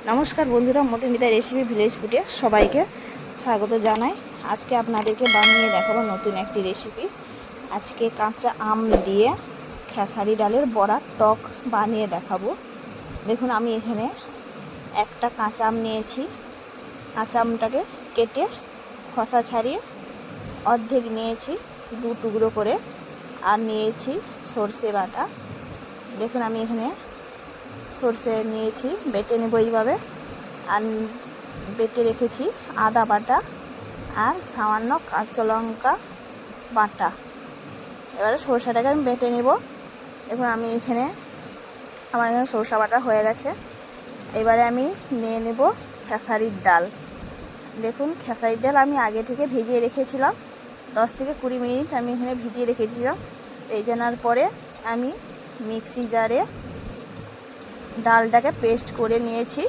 নমস্কার বন্ধুরা, Madhumita recipe village ফুডে সবাইকে স্বাগত জানাই। আজকে আপনাদেরকে বানিয়ে দেখাবো নতুন একটি রেসিপি। আজকে কাঁচা আম দিয়ে খেসারি ডালের বড়া টক বানিয়ে দেখাবো। দেখুন, আমি এখানে একটা কাঁচা আম নিয়েছি। কাঁচা আমটাকে কেটে খোসা ছাড়িয়ে অর্ধেক নিয়েছি, দু টুকরো করে। আর নিয়েছি সর্ষে বাটা। দেখুন, আমি এখানে সর্ষে নিয়েছি, বেটে নেব এইভাবে। আর বেটে রেখেছি আদা বাটা আর সামান্য কাঁচা লঙ্কা বাটা। এবারে সরষাটাকে আমি বেটে নেব। দেখুন, আমার এখানে সরষা বাটা হয়ে গেছে। এবারে আমি নিয়ে নেব খেসারির ডাল। দেখুন, খেসারির ডাল আমি আগে থেকে ভিজিয়ে রেখেছিলাম, 10 থেকে 20 মিনিট আমি এখানে ভিজিয়ে রেখেছিলাম। ভেজানোর পরে আমি মিক্সি জারে ডালটাকে পেস্ট করে নিয়েছি।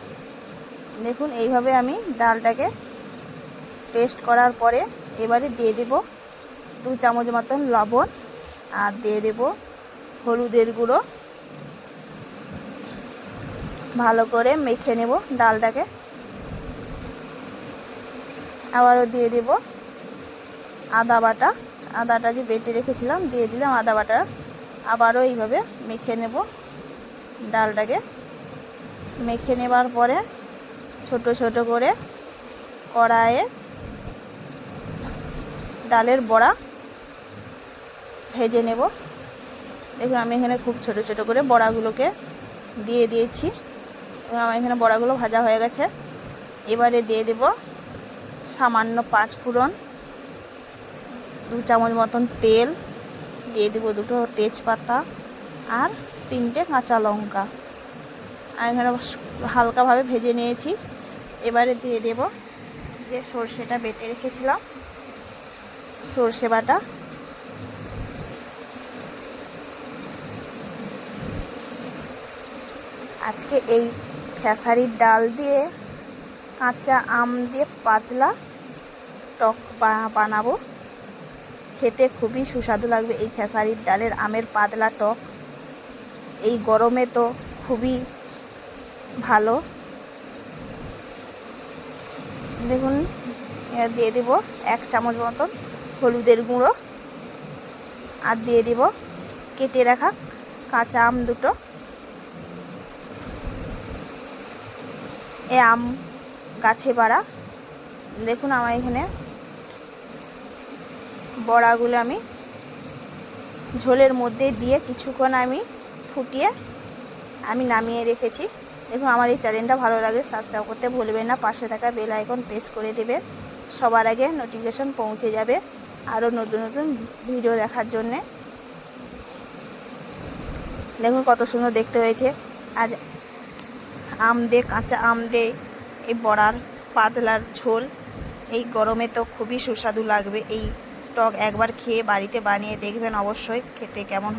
দেখুন, এইভাবে আমি ডালটাকে পেস্ট করার পরে এবারে দিয়ে দেব 2 চামচ মতন লবণ আর দিয়ে দেব হলুদের গুঁড়ো। ভালো করে মেখে নেব ডালটাকে। আবারও দিয়ে দেব আদা বাটা। আদাটা যে বেটে রেখেছিলাম দিয়ে দিলাম আদা বাটা। আবারও এইভাবে মেখে নেব ডালটাকে। মেখে নেবার পরে ছোট ছোট করে কড়াইয়ে ডালের বড়া ভেজে নেব। দেখুন, আমি এখানে খুব ছোট ছোট করে বড়াগুলোকে দিয়ে দিয়েছি এবং আমার এখানে বড়াগুলো ভাজা হয়ে গেছে। এবারে দিয়ে দেব সামান্য 5 ফোড়ন, 2 চামচ মতন তেল, দিয়ে দেব 2টো তেজপাতা আর 3টে কাঁচা লঙ্কা। আমি এখানে হালকাভাবে ভেজে নিয়েছি। এবারে দিয়ে দেব যে সর্ষেটা বেটে রেখেছিলাম, সর্ষে বাটা। আজকে এই খেসারির ডাল দিয়ে কাঁচা আম দিয়ে পাতলা টক বানাবো। খেতে খুবই সুস্বাদু লাগবে এই খেসারির ডালের আমের পাতলা টক। এই গরমে তো খুবই ভালো। দেখুন, দিয়ে দেব 1 চামচ মতন হলুদের গুঁড়ো আর দিয়ে দেব কেটে রাখা কাঁচা আম 2টো। এই আম গাছে পাড়া। দেখুন, আমার এখানে বড়াগুলো আমি ঝোলের মধ্যে দিয়ে কিছুক্ষণ আমি ফুটিয়ে আমি নামিয়ে রেখেছি। দেখুন, আমার এই চ্যানেলটা ভালো লাগে সাবস্ক্রাইব করতে ভুলবেন না। পাশে থাকা বেল আইকন প্রেস করে দেবেন, সবার আগে নোটিফিকেশন পৌঁছে যাবে আরও নতুন নতুন ভিডিও দেখার জন্যে। দেখুন কত সুন্দর দেখতে হয়েছে। আজ কাঁচা আম দিয়ে এই বড়ার পাতলার ঝোল এই গরমে তো খুবই সুস্বাদু লাগবে। এই টক একবার খেয়ে বাড়িতে বানিয়ে দেখবেন অবশ্যই খেতে কেমন